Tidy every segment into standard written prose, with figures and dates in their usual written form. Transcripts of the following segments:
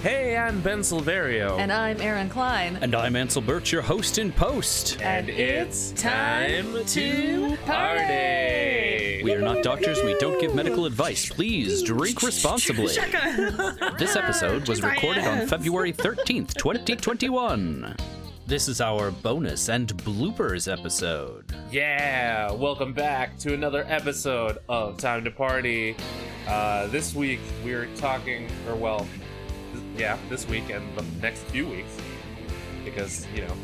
Hey, I'm Ben Silverio. And I'm Erin Klein. And I'm Ansel Birch, your host in post. And it's time to party! We are not doctors, we don't give medical advice. Please drink responsibly. This episode was recorded on February 13th, 2021. This is our bonus and bloopers episode. Yeah, welcome back to another episode of Time to Party. This week we're talking, this week and the next few weeks, because, you know,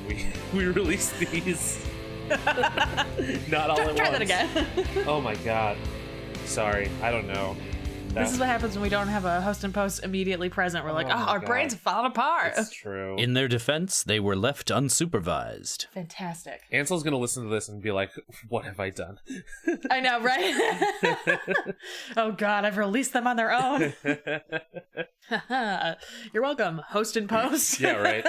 we release these not all at once. Try that again. Oh my god. Sorry, I don't know. This is what happens when we don't have a host and post immediately present. We're like, our brains have fallen apart. It's true. In their defense, they were left unsupervised. Fantastic. Ansel's gonna listen to this and be like, what have I done? I know, right? Oh god, I've released them on their own. You're welcome, host and post. Yeah, right.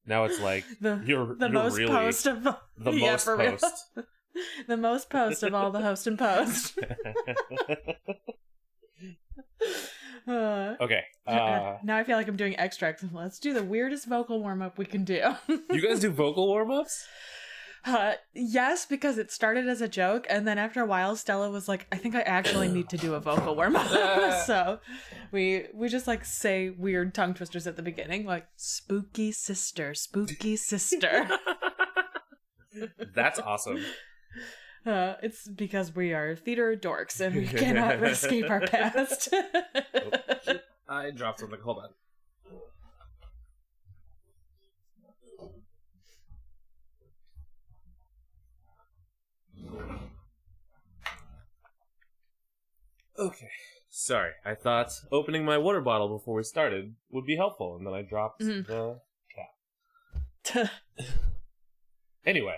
Now it's like, you're most really post of the most post. The most post of all the host and post. Okay. Now I feel like I'm doing extracts. Let's do the weirdest vocal warm-up we can do. You guys do vocal warm-ups? Yes, because it started as a joke, and then after a while Stella was like, I think I actually need to do a vocal warm-up. So we just like say weird tongue twisters at the beginning, like spooky sister. That's awesome. It's because we are theater dorks and we cannot escape our past. Oh, I dropped something. Hold on. Okay. Sorry. I thought opening my water bottle before we started would be helpful, and then I dropped the cap. Anyway.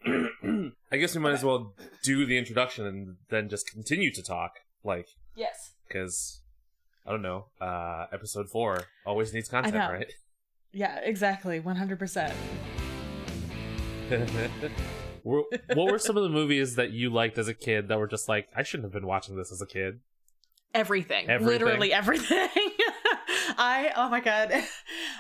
I guess we might as well do the introduction and then just continue to talk. Like, yes. Because, I don't know, episode 4 always needs content, right? Yeah, exactly. 100%. What were some of the movies that you liked as a kid that were just like, I shouldn't have been watching this as a kid? Everything. Literally everything. Oh my god.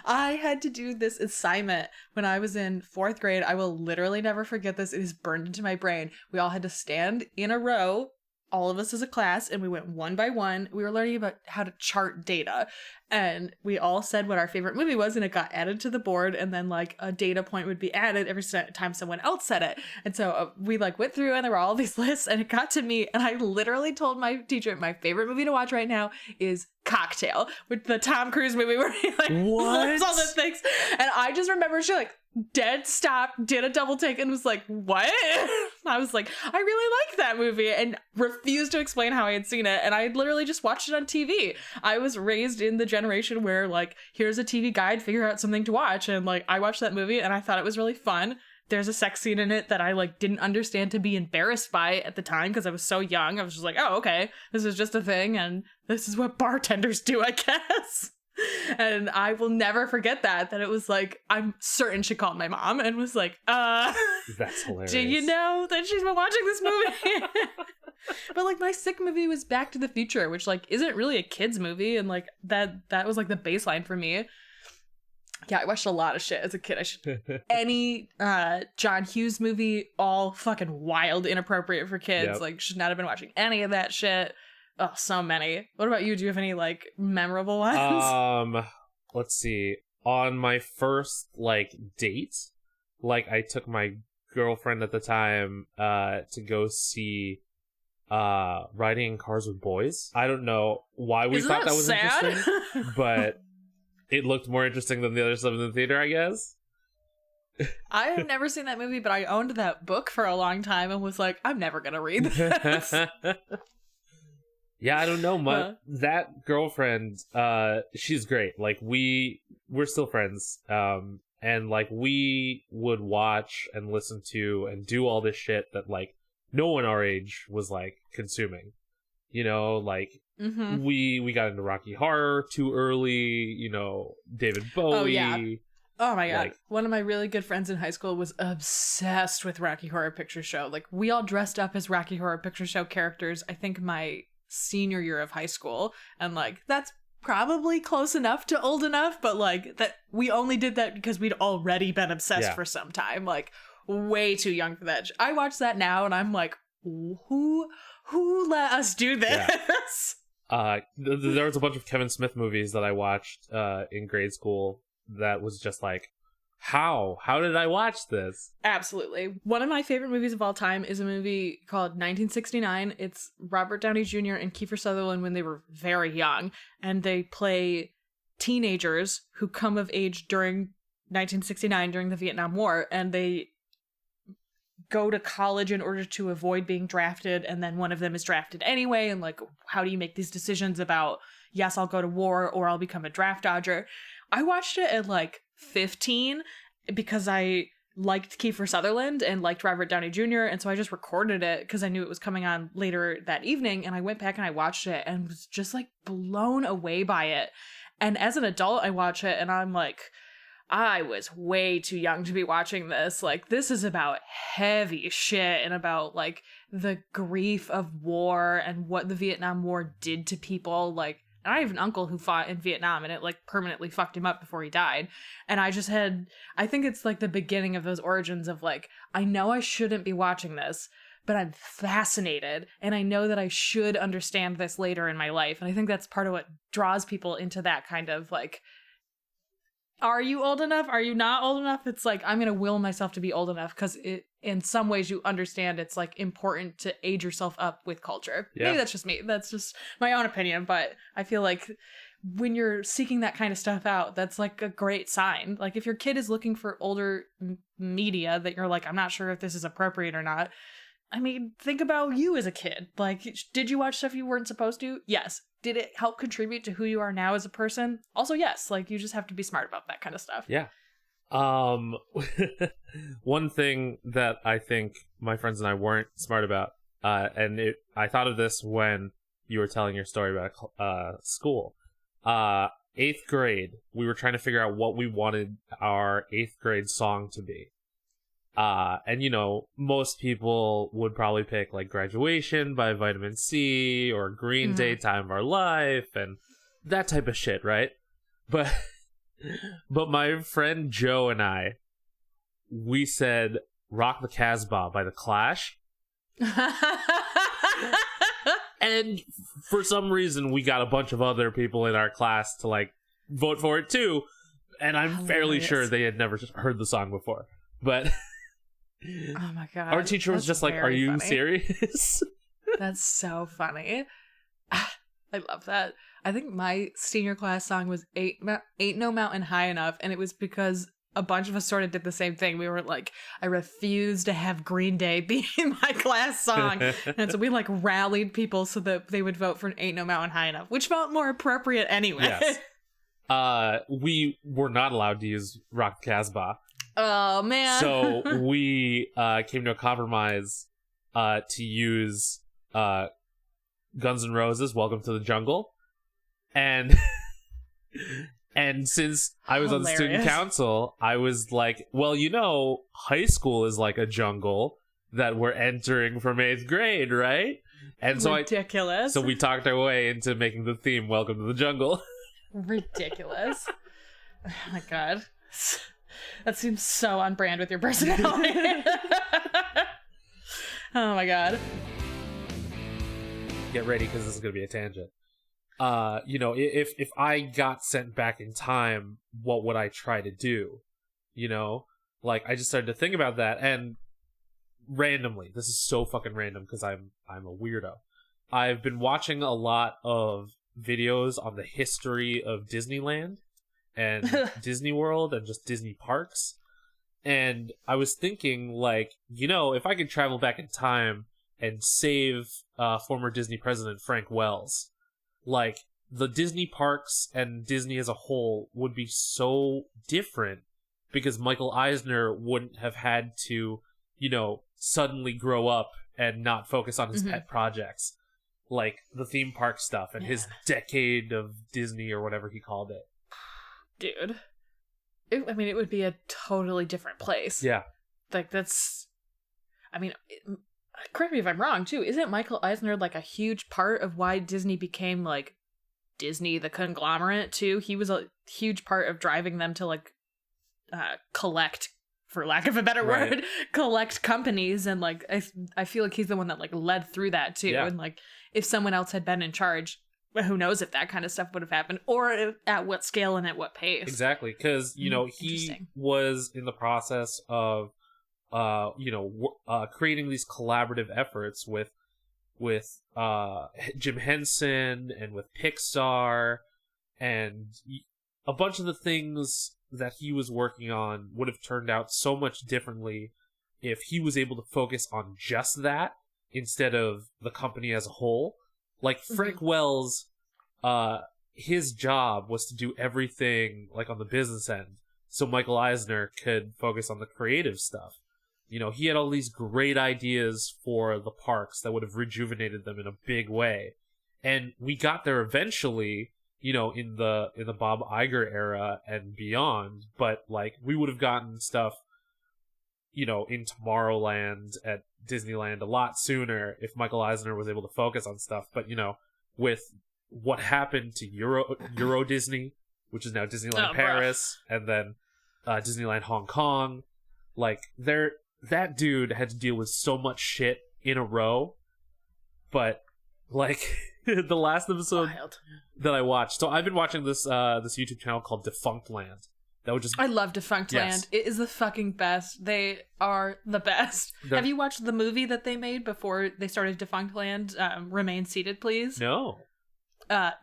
I had to do this assignment when I was in 4th grade. I will literally never forget this. It is burned into my brain. We all had to stand in a row, all of us as a class, and we went one by one. We were learning about how to chart data, and we all said what our favorite movie was, and it got added to the board, and then like a data point would be added every time someone else said it. And so we like went through, and there were all these lists, and it got to me, and I literally told my teacher my favorite movie to watch right now is Cocktail, with the Tom Cruise movie where he like flips all the things. And I just remember she like dead stopped, did a double take, and was like, what? I was like, I really like that movie, and refused to explain how I had seen it. And I literally just watched it on TV. I was raised in the generation where like, here's a TV guide, figure out something to watch. And like, I watched that movie and I thought it was really fun. There's a sex scene in it that I like didn't understand to be embarrassed by at the time because I was so young. I was just like, oh, okay, this is just a thing, and this is what bartenders do, I guess. And I will never forget that it was like, I'm certain she called my mom and was like, that's hilarious. Do you know that she's been watching this movie? But like, my sick movie was Back to the Future, which like isn't really a kid's movie, and like that was like the baseline for me. Yeah, I watched a lot of shit as a kid. I should any John Hughes movie, all fucking wild, inappropriate for kids. Yep. Like, should not have been watching any of that shit. Oh, so many. What about you? Do you have any like memorable ones? Let's see. On my first like date, like I took my girlfriend at the time to go see Riding in Cars with Boys. I don't know why we thought that was sad? Interesting, but it looked more interesting than the other stuff in the theater, I guess. I have never seen that movie, but I owned that book for a long time and was like, I'm never gonna read this. Yeah, I don't know. That girlfriend, she's great. Like, we're still friends. And like, we would watch and listen to and do all this shit that like no one our age was like consuming. You know, like, we got into Rocky Horror too early, you know, David Bowie. Oh, yeah. Oh my god. Like, one of my really good friends in high school was obsessed with Rocky Horror Picture Show. Like, we all dressed up as Rocky Horror Picture Show characters, I think my senior year of high school. And like, that's probably close enough to old enough, but like that we only did that because we'd already been obsessed for some time, like way too young for that. I watch that now and I'm like, who let us do this? There was a bunch of Kevin Smith movies that I watched in grade school that was just like, how did I watch this? Absolutely. One of my favorite movies of all time is a movie called 1969. It's Robert Downey Jr. and Kiefer Sutherland when they were very young, and they play teenagers who come of age during 1969 during the Vietnam War, and they go to college in order to avoid being drafted, and then one of them is drafted anyway, and like, how do you make these decisions about, yes, I'll go to war or I'll become a draft dodger? I watched it at like 15 because I liked Kiefer Sutherland and liked Robert Downey Jr. And so I just recorded it because I knew it was coming on later that evening. And I went back and I watched it and was just like blown away by it. And as an adult, I watch it and I'm like, I was way too young to be watching this. Like, this is about heavy shit and about like the grief of war and what the Vietnam War did to people. Like, I have an uncle who fought in Vietnam and it like permanently fucked him up before he died. And I think it's like the beginning of those origins of like, I know I shouldn't be watching this, but I'm fascinated and I know that I should understand this later in my life. And I think that's part of what draws people into that kind of like, are you old enough? Are you not old enough? It's like, I'm going to will myself to be old enough because in some ways you understand it's like important to age yourself up with culture. Yeah. Maybe that's just me. That's just my own opinion. But I feel like when you're seeking that kind of stuff out, that's like a great sign. Like if your kid is looking for older media that you're like, I'm not sure if this is appropriate or not. I mean, think about you as a kid. Like, did you watch stuff you weren't supposed to? Yes. Did it help contribute to who you are now as a person? Also, yes. Like, you just have to be smart about that kind of stuff. Yeah. One thing that I think my friends and I weren't smart about, I thought of this when you were telling your story about school. 8th grade, we were trying to figure out what we wanted our 8th grade song to be. And you know, most people would probably pick like Graduation by Vitamin C or Green Day, Time of Our Life, and that type of shit, right? But my friend Joe and I, we said Rock the Casbah by The Clash. And for some reason, we got a bunch of other people in our class to like vote for it too. And I'm fairly sure they had never heard the song before. But oh my god, our teacher was just like, are you funny. Serious? That's so funny. I love that. I think my senior class song was Ain't No Mountain High Enough, and it was because a bunch of us sort of did the same thing. We were like, I refuse to have Green Day be my class song. And so we like rallied people so that they would vote for Ain't No Mountain High Enough, which felt more appropriate anyway. Yes. We were not allowed to use Rock the Casbah. Oh, man. So we came to a compromise to use Guns N' Roses' Welcome to the Jungle. And since I was on the student council, I was like, well, you know, high school is like a jungle that we're entering from 8th grade, right? And so ridiculous. So we talked our way into making the theme Welcome to the Jungle. Ridiculous. Oh my god. That seems so on brand with your personality. Oh my god. Get ready, because this is going to be a tangent. You know, if I got sent back in time, what would I try to do? You know, like I just started to think about that, and randomly, this is so fucking random because I'm a weirdo. I've been watching a lot of videos on the history of Disneyland and Disney World and just Disney parks, and I was thinking, like, you know, if I could travel back in time and save former Disney president Frank Wells, like, the Disney parks and Disney as a whole would be so different because Michael Eisner wouldn't have had to, you know, suddenly grow up and not focus on his pet projects, like the theme park stuff and his decade of Disney or whatever he called it. Dude. It would be a totally different place. Yeah. Like, that's... I mean... correct me if I'm wrong, too. Isn't Michael Eisner, like, a huge part of why Disney became, like, Disney, the conglomerate too. He was a huge part of driving them to like collect, for lack of a better word, collect companies. And like I feel like he's the one that like led through that too. And like if someone else had been in charge, who knows if that kind of stuff would have happened, or at what scale and at what pace. Exactly, because you know he was in the process of creating these collaborative efforts with Jim Henson and with Pixar, and a bunch of the things that he was working on would have turned out so much differently if he was able to focus on just that instead of the company as a whole. Like Frank Wells, his job was to do everything like on the business end, so Michael Eisner could focus on the creative stuff. You know, he had all these great ideas for the parks that would have rejuvenated them in a big way. And we got there eventually, you know, in the Bob Iger era and beyond, but like we would have gotten stuff, you know, in Tomorrowland at Disneyland a lot sooner if Michael Eisner was able to focus on stuff. But, you know, with what happened to Euro Disney, which is now Disneyland Paris, and then Disneyland Hong Kong, like that dude had to deal with so much shit in a row. But like the last episode that I watched, so I've been watching this YouTube channel called Defunct Land. I love Defunct Land. It is the fucking best. They are the best. Have you watched the movie that they made before they started Defunct Land? Remain Seated, Please. No.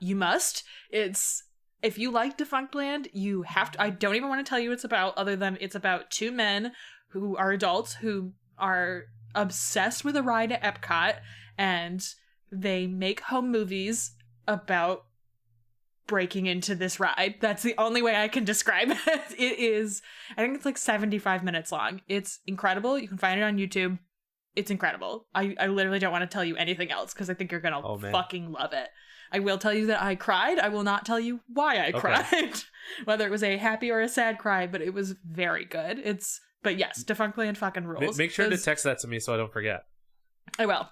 You must. If you like Defunct Land, you have to. I don't even want to tell you what it's about, other than it's about two men who are adults who are obsessed with a ride at Epcot, and they make home movies about breaking into this ride. That's the only way I can describe it. It is, I think it's like 75 minutes long. It's incredible. You can find it on YouTube. It's incredible. I literally don't want to tell you anything else because I think you're gonna fucking love it. I will tell you that I cried. I will not tell you why I cried. Whether it was a happy or a sad cry, but it was very good. But yes, Defunct Land fucking rules. Make sure to text that to me so I don't forget. I will.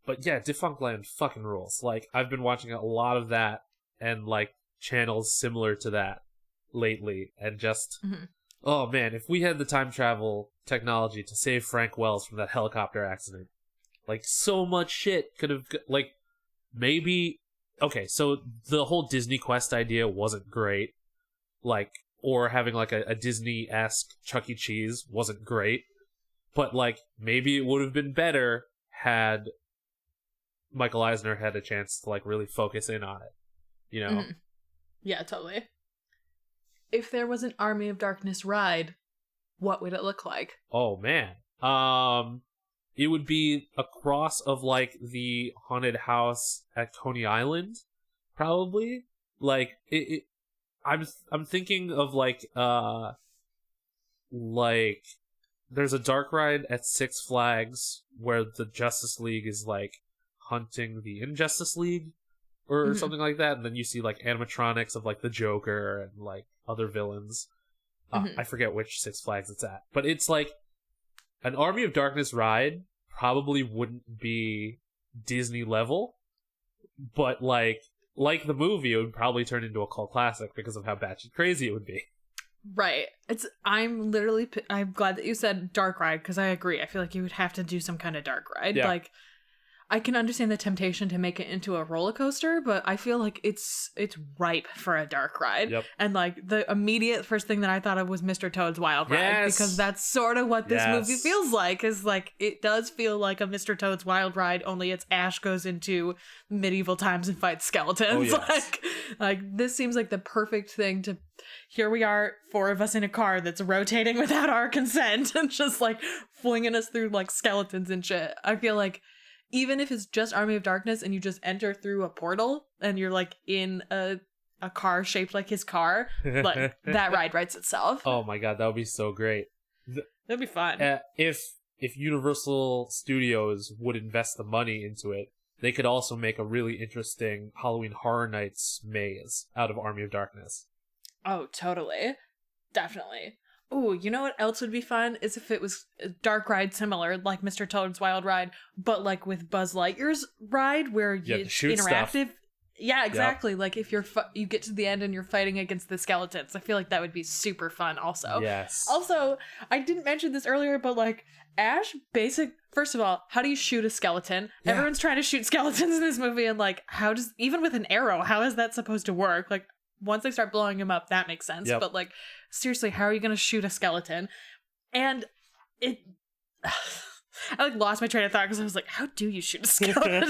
But yeah, Defunct Land fucking rules. Like, I've been watching a lot of that and like channels similar to that lately, and just oh man, if we had the time travel technology to save Frank Wells from that helicopter accident, like so much shit could have, like, maybe okay, so the whole Disney Quest idea wasn't great, like, or having like a Disney-esque Chuck E. Cheese wasn't great, but like maybe it would have been better had Michael Eisner had a chance to like really focus in on it, you know? Yeah, totally. If there was an Army of Darkness ride, what would it look like? Oh man, it would be a cross of like the haunted house at Coney Island, probably. Like I'm thinking of like there's a dark ride at Six Flags where the Justice League is like hunting the Injustice League or something like that, and then you see like animatronics of like the Joker and like other villains. I forget which Six Flags it's at, but it's like an Army of Darkness ride probably wouldn't be Disney level, but like the movie, it would probably turn into a cult classic because of how batshit crazy it would be. Right. I'm glad that you said dark ride, because I agree. I feel like you would have to do some kind of dark ride. Yeah. Like, I can understand the temptation to make it into a roller coaster, but I feel like it's ripe for a dark ride. Yep. And like the immediate first thing that I thought of was Mr. Toad's Wild Ride, because that's sort of what this movie feels like. Is like, it does feel like a Mr. Toad's Wild Ride, only it's Ash goes into medieval times and fights skeletons. Oh, yes. Like this seems like the perfect thing to. Here we are, 4 of us in a car that's rotating without our consent and just like flinging us through like skeletons and shit. I feel like even if it's just Army of Darkness and you just enter through a portal and you're like in a car shaped like his car, like that ride writes itself. Oh my god, that would be so great. That'd be fun. If Universal Studios would invest the money into it, they could also make a really interesting Halloween Horror Nights maze out of Army of Darkness. Oh, totally. Definitely. Oh, you know what else would be fun? Is if it was a dark ride similar, like Mr. Toad's Wild Ride, but like with Buzz Lightyear's ride, where it's interactive. Stuff. Yeah, exactly. Yep. Like if you get to the end and you're fighting against the skeletons, I feel like that would be super fun also. Yes. Also, I didn't mention this earlier, but like Ash, first of all, how do you shoot a skeleton? Yeah. Everyone's trying to shoot skeletons in this movie, and like even with an arrow, how is that supposed to work? Like once they start blowing him up, that makes sense. Yep. But like seriously, how are you going to shoot a skeleton? And it I like lost my train of thought because I was like, how do you shoot a skeleton?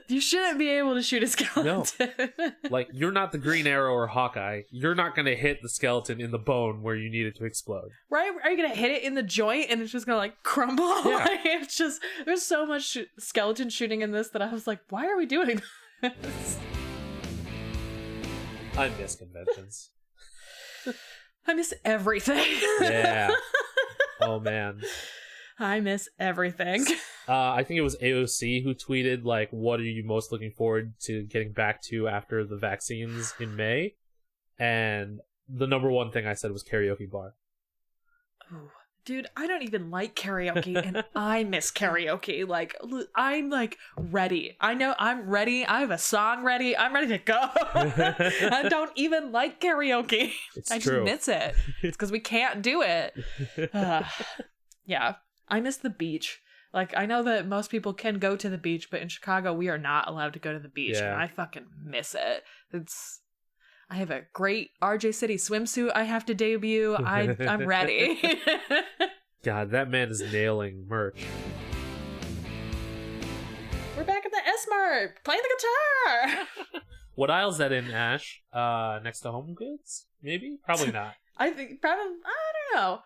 You shouldn't be able to shoot a skeleton. No. Like, you're not the Green Arrow or Hawkeye. You're not going to hit the skeleton in the bone where you need it to explode. Right? Are you going to hit it in the joint and it's just going to like crumble? Yeah. Like, it's just, there's so much skeleton shooting in this that I was like, why are we doing this? I miss conventions. I miss everything. Yeah. Oh, man. I miss everything. I think it was AOC who tweeted, like, what are you most looking forward to getting back to after the vaccines in May? And the number one thing I said was karaoke bar. Oh, dude, I don't even like karaoke, and I miss karaoke. Like, I'm, like, ready. I know I'm ready. I have a song ready. I'm ready to go. I don't even like karaoke. I just miss it. It's because we can't do it. Yeah. I miss the beach. Like, I know that most people can go to the beach, but in Chicago, we are not allowed to go to the beach, and I fucking miss it. I have a great RJ City swimsuit I have to debut. I'm ready. God, that man is nailing merch. We're back at the S-Mart, playing the guitar. What aisle's that in, Ash? Next to Home Goods? Maybe? Probably not. I think, probably, I don't know.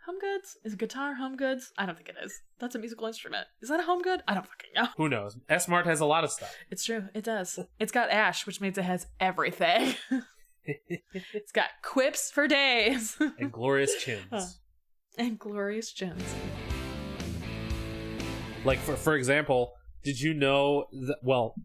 Home Goods? Is a guitar Home Goods? I don't think it is. That's a musical instrument. Is that a Home Good? I don't fucking know. Who knows? S-Mart has a lot of stuff. It's true. It does. It's got Ash, which means it has everything. It's got quips for days. And glorious chins. And glorious chins. Like, for example, did you know that, well,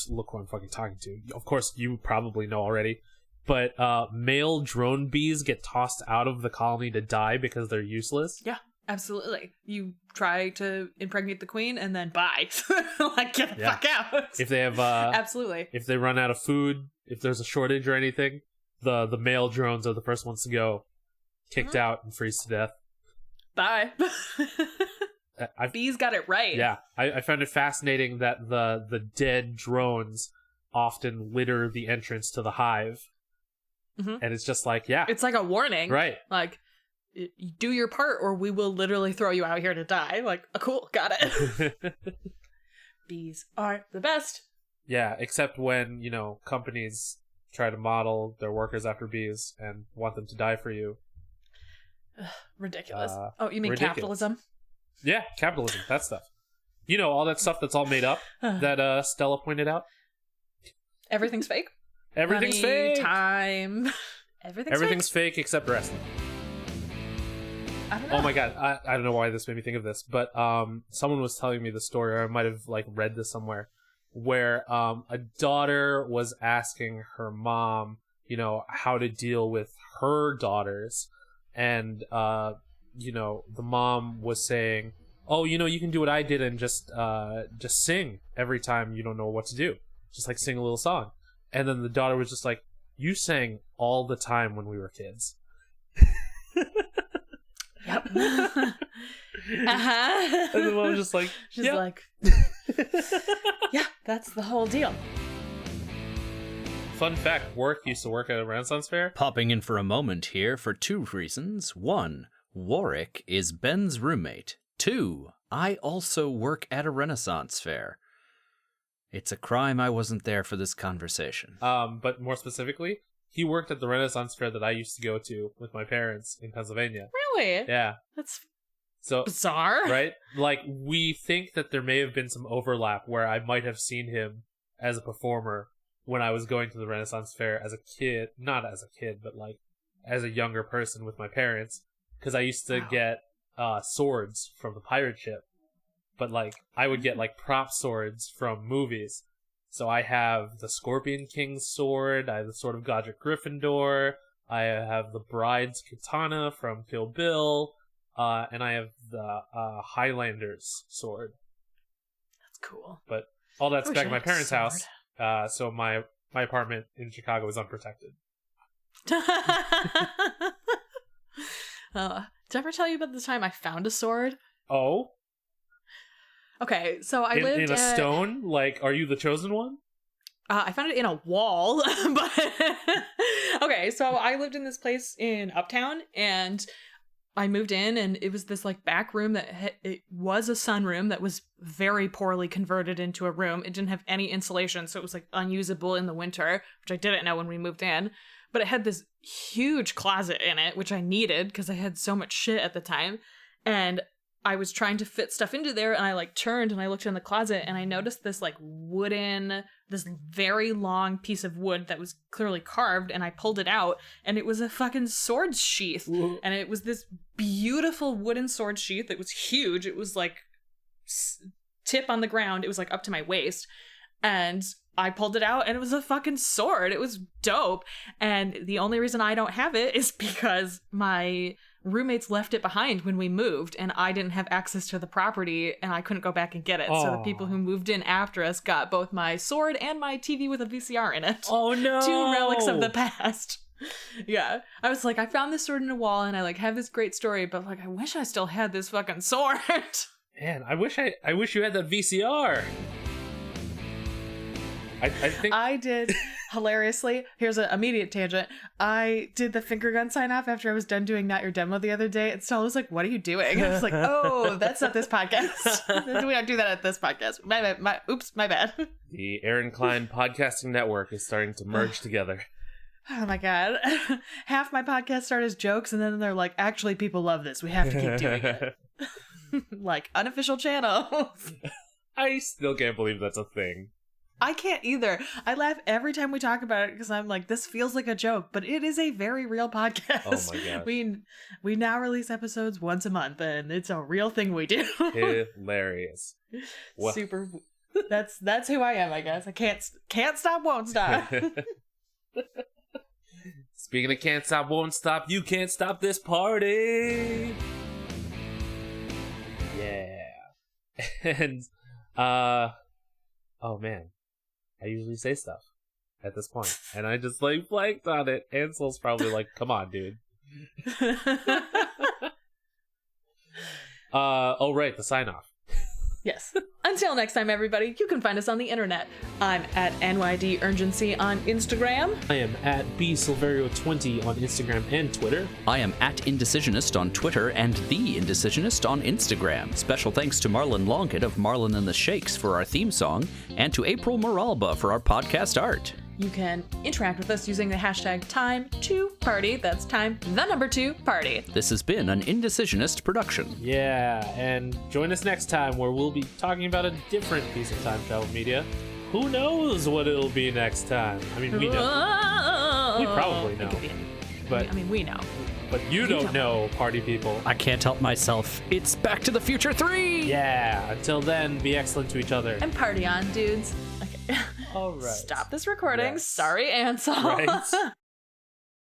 look who I'm fucking talking to. Of course, you probably know already. But male drone bees get tossed out of the colony to die because they're useless. Yeah, absolutely. You try to impregnate the queen and then bye. Like, get the fuck out. If they have absolutely. If they run out of food, if there's a shortage or anything, the male drones are the first ones to go, kicked out and freeze to death. Bye. Bees got it right. Yeah, I found it fascinating that the dead drones often litter the entrance to the hive. Mm-hmm. And it's just like, it's like a warning, right? Like, do your part or we will literally throw you out here to die. Like, cool, got it. Bees are the best. Yeah, except when, companies try to model their workers after bees and want them to die for you. Ridiculous. Oh, you mean ridiculous. Capitalism? Yeah, capitalism, that stuff. All that stuff that's all made up that Stella pointed out? Everything's fake? Everything's money, fake. Time. Everything's fake except wrestling. I don't know. Oh my god, I don't know why this made me think of this, but someone was telling me the story, or I might have like read this somewhere, where a daughter was asking her mom, how to deal with her daughters, and the mom was saying, "Oh, you can do what I did and just sing every time you don't know what to do, just like sing a little song." And then the daughter was just like, "You sang all the time when we were kids." Yep. And the mom was just like, like, yeah, that's the whole deal. Fun fact, Warwick used to work at a Renaissance fair. Popping in for a moment here for two reasons. One, Warwick is Ben's roommate. Two, I also work at a Renaissance fair. It's a crime I wasn't there for this conversation. But more specifically, he worked at the Renaissance fair that I used to go to with my parents in Pennsylvania. Really? Yeah. That's so bizarre. Right? Like, we think that there may have been some overlap where I might have seen him as a performer when I was going to the Renaissance fair as a kid. Not as a kid, but like as a younger person with my parents. Because I used to get swords from the pirate ship. But, like, I would get, like, prop swords from movies. So I have the Scorpion King's sword, I have the Sword of Godric Gryffindor, I have the Bride's Katana from Kill Bill, and I have the Highlander's sword. That's cool. But all that's back at my parents' house. So my apartment in Chicago is unprotected. Did I ever tell you about the time I found a sword? Oh? Okay, so I lived in a stone? Like, are you the chosen one? I found it in a wall, but okay, so I lived in this place in Uptown, and I moved in, and it was this like back room that it was a sunroom that was very poorly converted into a room. It didn't have any insulation, so it was like unusable in the winter, which I didn't know when we moved in. But it had this huge closet in it, which I needed because I had so much shit at the time, and I was trying to fit stuff into there, and I like turned and I looked in the closet, and I noticed this like this very long piece of wood that was clearly carved, and I pulled it out, and it was a fucking sword sheath. Whoa. And it was this beautiful wooden sword sheath. It was huge. It was like tip on the ground. It was like up to my waist, and I pulled it out, and it was a fucking sword. It was dope. And the only reason I don't have it is because my roommates left it behind when we moved, and I didn't have access to the property, and I couldn't go back and get it. Aww. So the people who moved in after us got both my sword and my TV with a VCR in it. Oh no! 2 relics of the past. Yeah. I was like, I found this sword in a wall, and I like have this great story, but like I wish I still had this fucking sword. Man, I wish you had that VCR. I think I did hilariously. Here's an immediate tangent. I did the finger gun sign off after I was done doing Not Your Demo the other day, and Stella was like, "What are you doing?" I was like, "Oh, that's not this podcast. We don't do that at this podcast. My bad." The Erin Klein Podcasting Network is starting to merge together. Oh my god. Half my podcast start as jokes, and then they're like, actually, people love this. We have to keep doing it. Like unofficial channels. I still can't believe that's a thing. I can't either. I laugh every time we talk about it because I'm like, this feels like a joke, but it is a very real podcast. Oh my gosh. We now release episodes once a month, and it's a real thing we do. Hilarious. Well. Super. That's who I am, I guess. I can't stop, won't stop. Speaking of can't stop, won't stop, you can't stop this party. Yeah. And oh man. I usually say stuff at this point, and I just like blanked on it. Ansel's probably like, "Come on, dude." Oh right, the sign off. Yes. Until next time, everybody, you can find us on the internet. I'm at NYDurgency on Instagram. I am at bsilverio20 on Instagram and Twitter. I am at Indecisionist on Twitter and The Indecisionist on Instagram. Special thanks to Marlon Longhead of Marlon and the Shakes for our theme song, and to April Moralba for our podcast art. You can interact with us using the hashtag Time2Party. That's time, the number 2, party. This has been an Indecisionist production. Yeah, and join us next time where we'll be talking about a different piece of time travel media. Who knows what it'll be next time? I mean, we know. We probably know. But I mean, we know. But you don't know, party people. I can't help myself. It's Back to the Future 3! Yeah, until then, be excellent to each other. And party on, dudes. Okay. All right. Stop this recording. Yes. Sorry, Ansel. Right.